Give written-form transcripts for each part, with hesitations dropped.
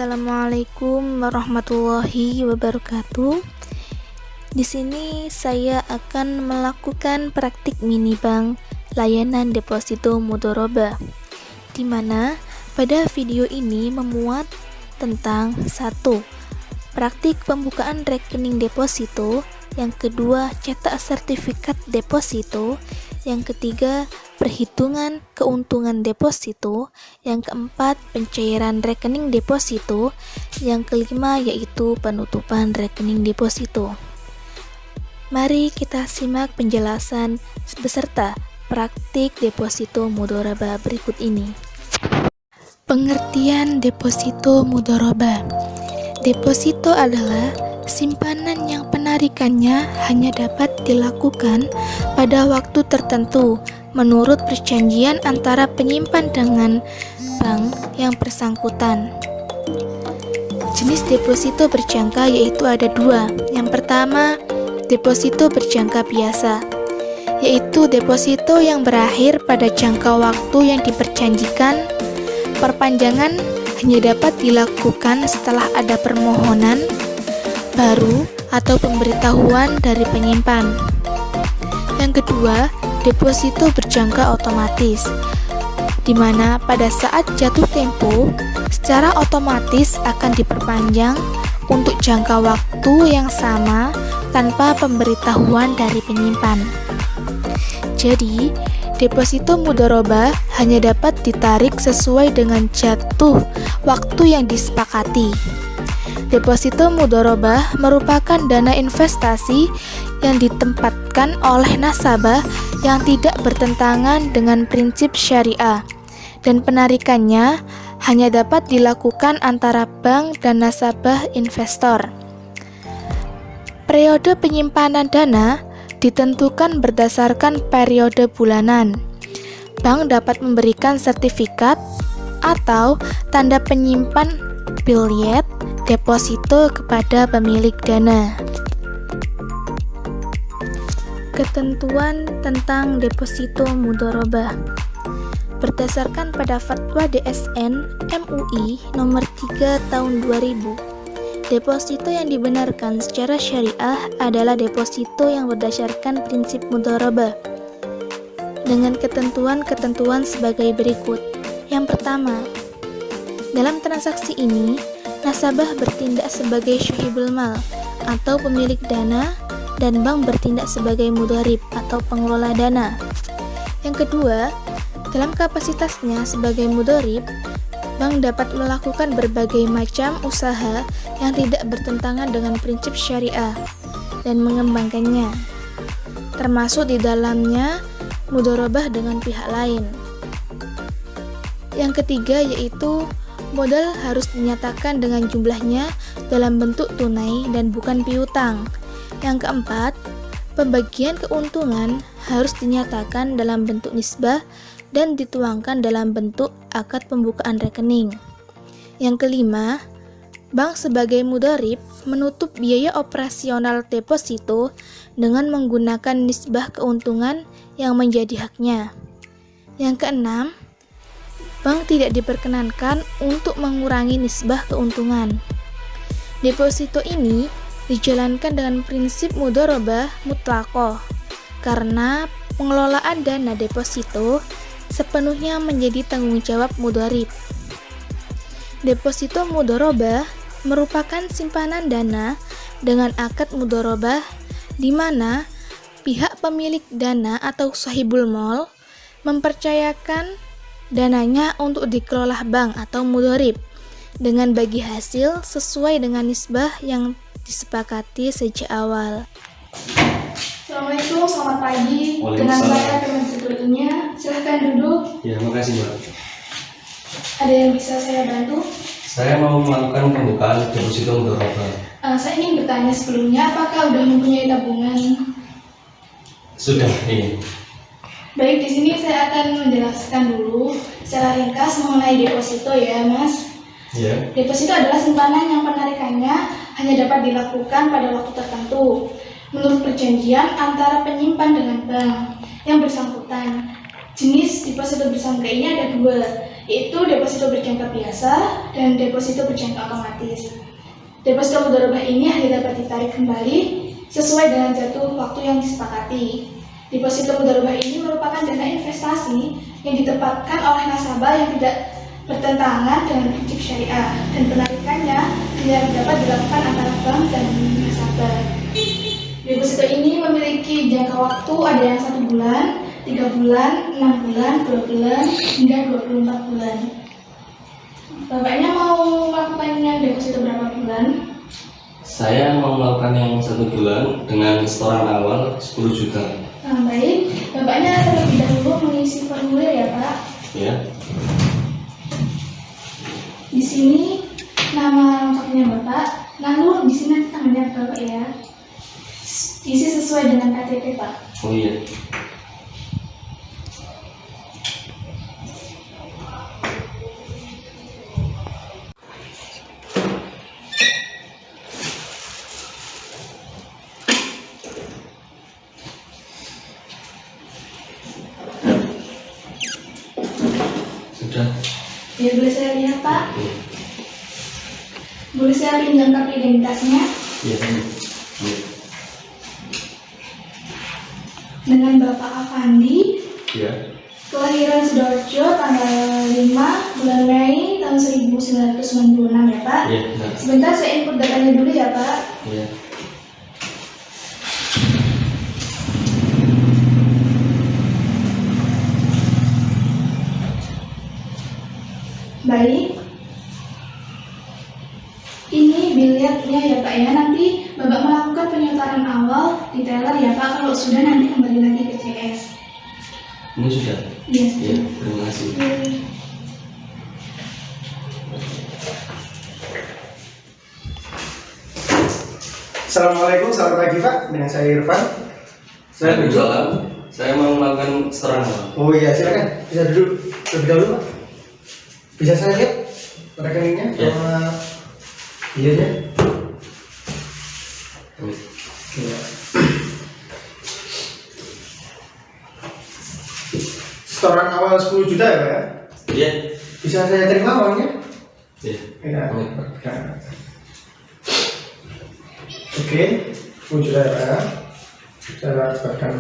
Assalamualaikum warahmatullahi wabarakatuh. Di sini saya akan melakukan praktik mini bank layanan deposito mudharabah, di mana pada video ini memuat tentang 1. Praktik pembukaan rekening deposito, yang kedua cetak sertifikat deposito, yang ketiga perhitungan keuntungan deposito, yang keempat pencairan rekening deposito, yang kelima yaitu penutupan rekening deposito. Mari kita simak penjelasan beserta praktik deposito mudharabah berikut ini. Pengertian deposito mudharabah. Deposito adalah simpanan yang penarikannya hanya dapat dilakukan pada waktu tertentu menurut perjanjian antara penyimpan dengan bank yang bersangkutan. Jenis deposito berjangka yaitu ada 2. Yang pertama, deposito berjangka biasa, yaitu deposito yang berakhir pada jangka waktu yang diperjanjikan. Perpanjangan hanya dapat dilakukan setelah ada permohonan baru atau pemberitahuan dari penyimpan. Yang kedua, deposito berjangka otomatis, di mana pada saat jatuh tempo secara otomatis akan diperpanjang untuk jangka waktu yang sama tanpa pemberitahuan dari penyimpan. Jadi, deposito mudharabah hanya dapat ditarik sesuai dengan jatuh waktu yang disepakati. Deposito mudharabah merupakan dana investasi yang ditempatkan oleh nasabah yang tidak bertentangan dengan prinsip syariah, dan penarikannya hanya dapat dilakukan antara bank dan nasabah investor. Periode penyimpanan dana ditentukan berdasarkan periode bulanan. Bank dapat memberikan sertifikat atau tanda penyimpan billet deposito kepada pemilik dana. Ketentuan tentang deposito mudharabah. Berdasarkan pada Fatwa DSN MUI nomor 3 tahun 2000, deposito yang dibenarkan secara syariah adalah deposito yang berdasarkan prinsip mudharabah dengan ketentuan-ketentuan sebagai berikut. Yang pertama, dalam transaksi ini nasabah bertindak sebagai syahibul mal atau pemilik dana, dan bank bertindak sebagai mudharib atau pengelola dana. Yang kedua, dalam kapasitasnya sebagai mudharib, bank dapat melakukan berbagai macam usaha yang tidak bertentangan dengan prinsip syariah dan mengembangkannya, termasuk di dalamnya mudharabah dengan pihak lain. Yang ketiga yaitu modal harus dinyatakan dengan jumlahnya dalam bentuk tunai dan bukan piutang. Yang keempat, pembagian keuntungan harus dinyatakan dalam bentuk nisbah dan dituangkan dalam bentuk akad pembukaan rekening. Yang kelima, bank sebagai mudharib menutup biaya operasional deposito dengan menggunakan nisbah keuntungan yang menjadi haknya. Yang keenam, bank tidak diperkenankan untuk mengurangi nisbah keuntungan. Deposito ini dijalankan dengan prinsip mudharabah mutlaqah karena pengelolaan dana deposito sepenuhnya menjadi tanggung jawab mudharib. Deposito mudharabah merupakan simpanan dana dengan akad mudharabah di mana pihak pemilik dana atau sahibul mal mempercayakan dananya untuk dikelola bank atau mudharib dengan bagi hasil sesuai dengan nisbah yang disepakati sejak awal. Assalamualaikum, selamat pagi. Dengan saya teman sebelumnya, silahkan duduk. Ya, makasih Mbak. Ada yang bisa saya bantu? Saya mau melakukan pembukaan deposito mudharabah. Saya ingin bertanya sebelumnya, apakah sudah mempunyai tabungan? Sudah, ini. Baik, di sini saya akan menjelaskan dulu secara ringkas mengenai deposito ya, Mas. Ya. Deposito adalah simpanan yang penarikannya hanya dapat dilakukan pada waktu tertentu menurut perjanjian antara penyimpan dengan bank yang bersangkutan. Jenis deposito bersangka ini ada dua, yaitu deposito berjangka biasa dan deposito berjangka otomatis. Deposito mudharabah ini hanya dapat ditarik kembali sesuai dengan jatuh waktu yang disepakati. Deposito mudharabah ini merupakan dana investasi yang ditempatkan oleh nasabah yang tidak bertentangan dengan prinsip syariah, dan penarikannya tidak dapat dilakukan antara bank dan nasabah. Deposito ini memiliki jangka waktu ada yang 1 bulan, 3 bulan, 6 bulan, 2 bulan, hingga 24 bulan. Bapaknya mau melakukannya deposito berapa bulan? Saya mau melakukan yang 1 bulan dengan setoran awal 10 juta. Nah, baik. Bapaknya terlebih dahulu mengisi formulir ya, Pak. Ya. Di sini nama lengkapnya Bapak, lalu di sini nanti tanggalnya Bapak ya. Isi sesuai dengan KTP, Pak. Oh iya. Sudah. Ya, boleh saya lihat, Pak? Iya. Boleh saya pinjam kartu identitasnya? Iya. Iya. Dengan Bapak Afandi, Iya. kelahiran Sidoarjo tanggal 5 bulan Mei tahun 1996 ya, Pak? Iya, benar. Sebentar saya input datanya dulu ya, Pak. Iya. Baik. Ini billetnya ya, Pak ya. Nanti Bapak melakukan penyetoraan awal di teller ya, Pak. Kalau sudah nanti kembali lagi ke CS. Ini sudah. Iya, Iya, sudah. terima kasih. Assalamualaikum, selamat pagi Pak. Dengan saya Irfan. Waalaikumsalam. Saya mau melakukan setoran awal. Oh iya, silakan. Bisa duduk terlebih dahulu Pak. Bisa saya lihat rekeningnya Ya. sama billetnya? Amin. Iya. Setoran awal 10 juta ya Pak ya? Iya. Bisa saya terima uangnya? Iya. Ya. Amin. Ya. Oke, 10 juta ya Pak ya. Saya dapatkan.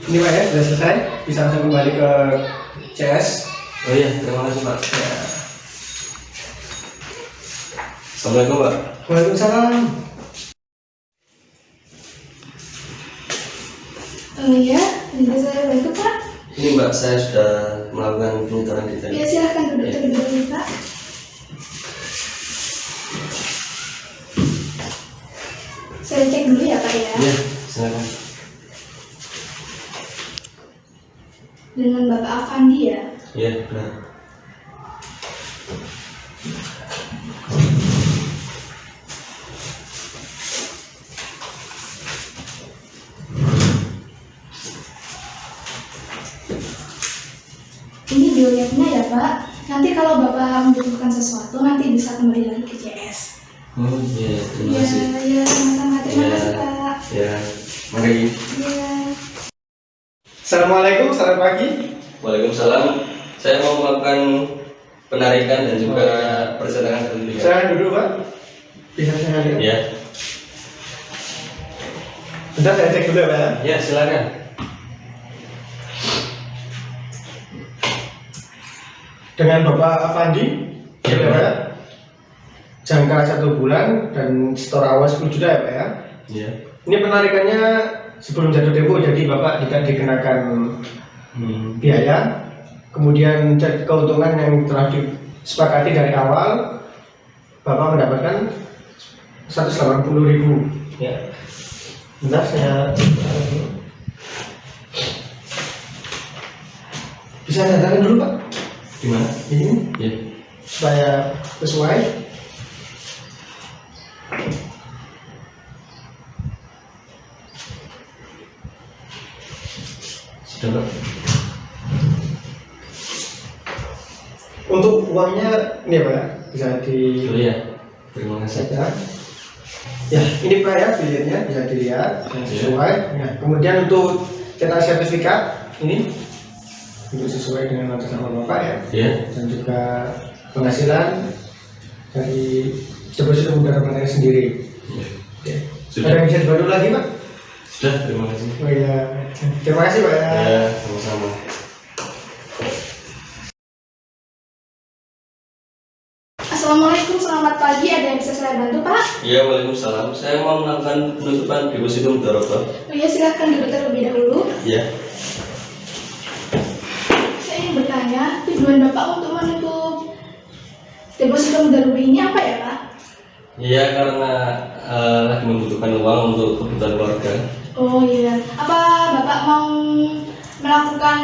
Ini Pak ya, sudah selesai. Bisa langsung kembali ke CS. Oh iya, terima kasih Pak. Ya. Assalamualaikum Pak. Waalaikumsalam. Iya, bisa saya bantu, Pak? Ini Mbak, saya sudah melakukan penyetoran di Ya, tadi. silahkan duduk terlebih dahulu, Pak. Saya cek dulu ya, Pak ya. Iya, silakan. Dengan Bapak Afandi ya. Iya, benar. Ini billetnya ya, Pak. Nanti kalau Bapak membutuhkan sesuatu, nanti bisa kembali lagi ke CS. Oh iya, terima Ya, kasih. ya, sama-sama. Terima Ya. kasih, Pak. Ya, mari. Ya. Assalamualaikum, selamat pagi. Waalaikumsalam. Saya mau melakukan penarikan dan juga percetakan sertifikat. Saya duduk Pak. Bisa saya lihat? Ya, Bentar saya cek dulu ya Pak ya. ya silakan. Dengan Bapak Afandi, Ya, ya, Pak. Pak. Jangka 1 bulan dan setor awal 10 juta ya Pak ya. Ya. Ini penarikannya sebelum jatuh tempo, jadi Bapak tidak dikenakan biaya. Kemudian keuntungan yang telah disepakati dari awal, Bapak mendapatkan 180.000. Ya. Bentar saya bisa nyatakan dulu Pak. Gimana? Ini Ya. supaya sesuai. Sudah Pak. Untuk uangnya ini ya Pak, bisa di Oh iya, terima kasih. Ya, ini Pak ya bilirnya bisa dilihat sesuai. Nah, kemudian untuk cetak sertifikat ini untuk sesuai dengan atas nama Bapak ya. Iya. Dan juga penghasilan dari deposito mudharabah sendiri. Ya. Oke. Sudah. Ada yang bisa dibantu lagi Pak? Sudah, terima kasih. Oh iya, terima kasih Pak ya. Ya, sama-sama. Assalamualaikum, selamat pagi. Ada yang bisa saya bantu, Pak? Iya, waalaikumsalam. Saya mau melakukan penutupan deposito mudharabah. Oh iya, silahkan duduk terlebih dahulu. Iya. Saya ingin bertanya, tujuan Bapak untuk menutup deposito mudharabah ini apa ya, Pak? Iya, karena lagi membutuhkan uang untuk kebutuhan keluarga. Oh iya, apa Bapak mau melakukan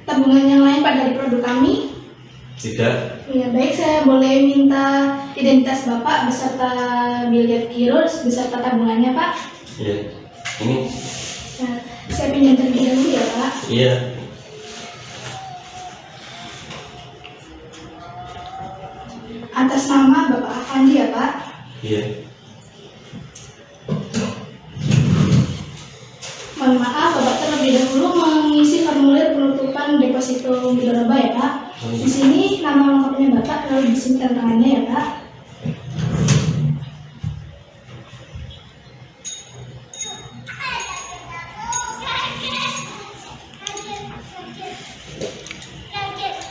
tabungan yang lain Pak dari produk kami? Tidak. Iya, baik, saya boleh minta identitas Bapak beserta bilet giro beserta tabungannya, Pak? Iya. Ini. Nah, saya pinjam terlebih dahulu ya, Pak. Iya. Atas nama Bapak Afandi ya, Pak? Iya. Mohon maaf, Bapak terlebih dahulu mengisi formulir penutupan deposito mudharabah ya, Pak. Di sini nama lengkapnya Bapak, lalu di sini tantangannya ya, Pak.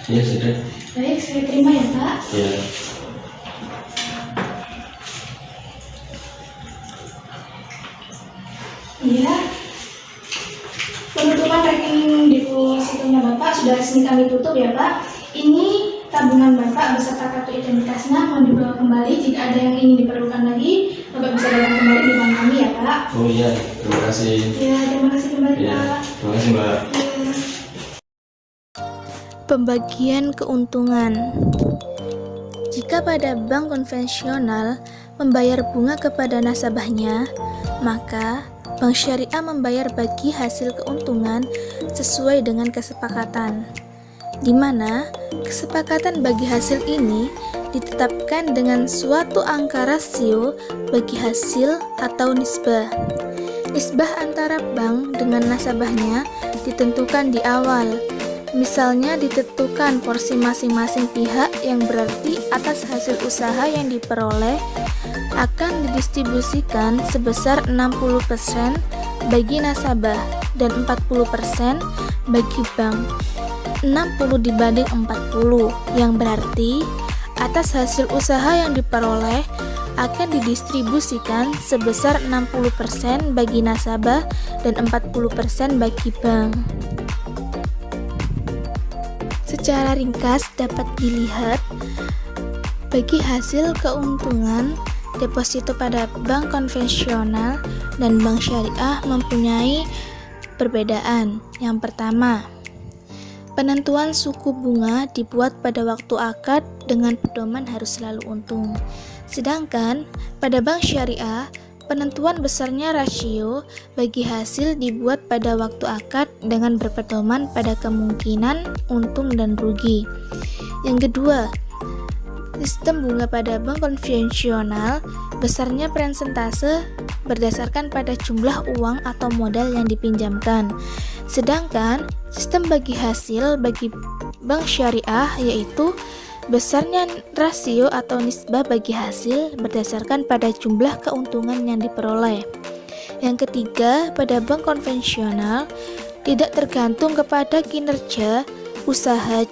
Iya, sudah. Baik, saya terima ya, Pak. Iya. Iya. Penutupan rekening depositonya Bapak sudah resmi kami tutup ya, Pak. Ini tabungan Bapak beserta kartu identitasnya mau dibawa kembali. Jika ada yang ingin diperlukan lagi, Bapak bisa datang kembali di bank kami ya, Pak. Oh iya, terima kasih. Ya, terima kasih kembali, Iya, Pak. terima kasih, Mbak. Ya. Pembagian keuntungan. Jika pada bank konvensional membayar bunga kepada nasabahnya, maka bank syariah membayar bagi hasil keuntungan sesuai dengan kesepakatan, di mana kesepakatan bagi hasil ini ditetapkan dengan suatu angka rasio bagi hasil atau nisbah. Nisbah antara bank dengan nasabahnya ditentukan di awal. Misalnya ditentukan porsi masing-masing pihak yang berarti atas hasil usaha yang diperoleh akan didistribusikan sebesar 60% bagi nasabah dan 40% bagi bank. 60 dibanding 40 yang berarti atas hasil usaha yang diperoleh akan didistribusikan sebesar 60% bagi nasabah dan 40% bagi bank. Secara ringkas dapat dilihat bagi hasil keuntungan deposito pada bank konvensional dan bank syariah mempunyai perbedaan. Yang pertama, penentuan suku bunga dibuat pada waktu akad dengan pedoman harus selalu untung. Sedangkan pada bank syariah, penentuan besarnya rasio bagi hasil dibuat pada waktu akad dengan berpedoman pada kemungkinan untung dan rugi. Yang kedua, sistem bunga pada bank konvensional besarnya persentase berdasarkan pada jumlah uang atau modal yang dipinjamkan. Sedangkan sistem bagi hasil bagi bank syariah yaitu besarnya rasio atau nisbah bagi hasil berdasarkan pada jumlah keuntungan yang diperoleh. Yang ketiga, pada bank konvensional tidak tergantung kepada kinerja usaha.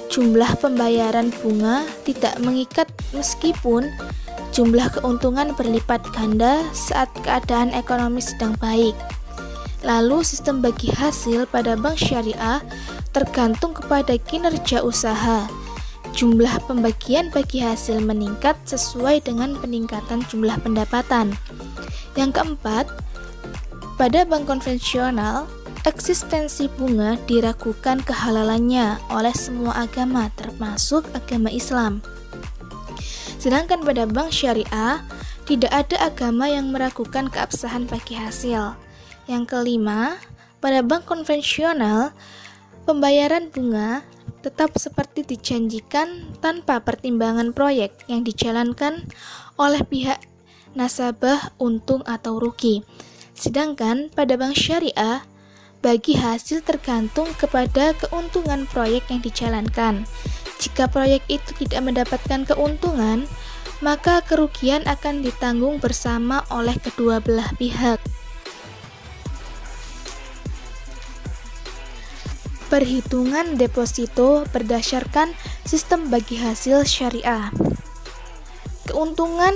Jumlah pembayaran bunga tidak mengikat meskipun jumlah keuntungan berlipat ganda saat keadaan ekonomi sedang baik. Lalu sistem bagi hasil pada bank syariah tergantung kepada kinerja usaha. Jumlah pembagian bagi hasil meningkat sesuai dengan peningkatan jumlah pendapatan. Yang keempat, pada bank konvensional, eksistensi bunga diragukan kehalalannya oleh semua agama termasuk agama Islam. Sedangkan pada bank syariah, tidak ada agama yang meragukan keabsahan bagi hasil. Yang kelima, pada bank konvensional, pembayaran bunga tetap seperti dijanjikan tanpa pertimbangan proyek yang dijalankan oleh pihak nasabah untung atau rugi. Sedangkan pada bank syariah, bagi hasil tergantung kepada keuntungan proyek yang dijalankan. Jika proyek itu tidak mendapatkan keuntungan, maka kerugian akan ditanggung bersama oleh kedua belah pihak. Perhitungan deposito berdasarkan sistem bagi hasil syariah. Keuntungan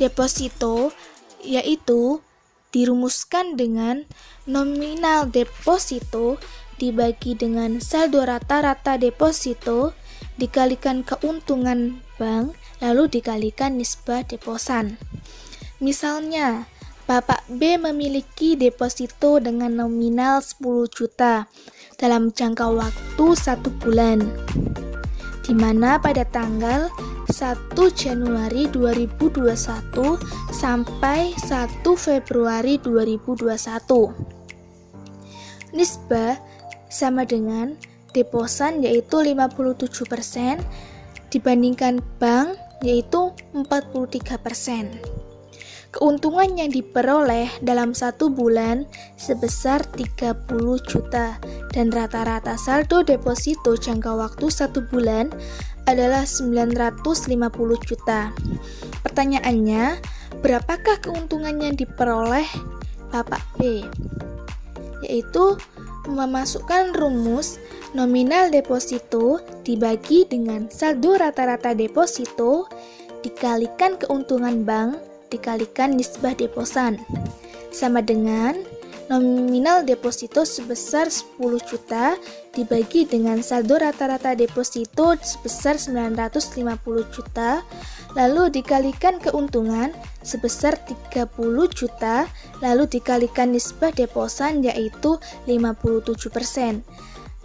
deposito yaitu dirumuskan dengan nominal deposito dibagi dengan saldo rata-rata deposito dikalikan keuntungan bank lalu dikalikan nisbah deposan. Misalnya, Bapak B memiliki deposito dengan nominal 10 juta dalam jangka waktu 1 bulan, di mana pada tanggal 1 Januari 2021 sampai 1 Februari 2021. Nisbah sama dengan deposan yaitu 57% dibandingkan bank yaitu 43%. Keuntungan yang diperoleh dalam 1 bulan sebesar 30 juta dan rata-rata saldo deposito jangka waktu 1 bulan adalah 950 juta. Pertanyaannya, berapakah keuntungan yang diperoleh Bapak B? Yaitu memasukkan rumus nominal deposito dibagi dengan saldo rata-rata deposito dikalikan keuntungan bank dikalikan nisbah deposan sama dengan nominal deposito sebesar 10 juta dibagi dengan saldo rata-rata deposito sebesar 950 juta lalu dikalikan keuntungan sebesar 30 juta lalu dikalikan nisbah deposan yaitu 57%.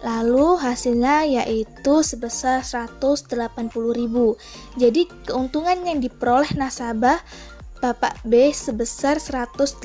Lalu hasilnya yaitu sebesar 180.000. Jadi keuntungan yang diperoleh nasabah Bapak B sebesar 180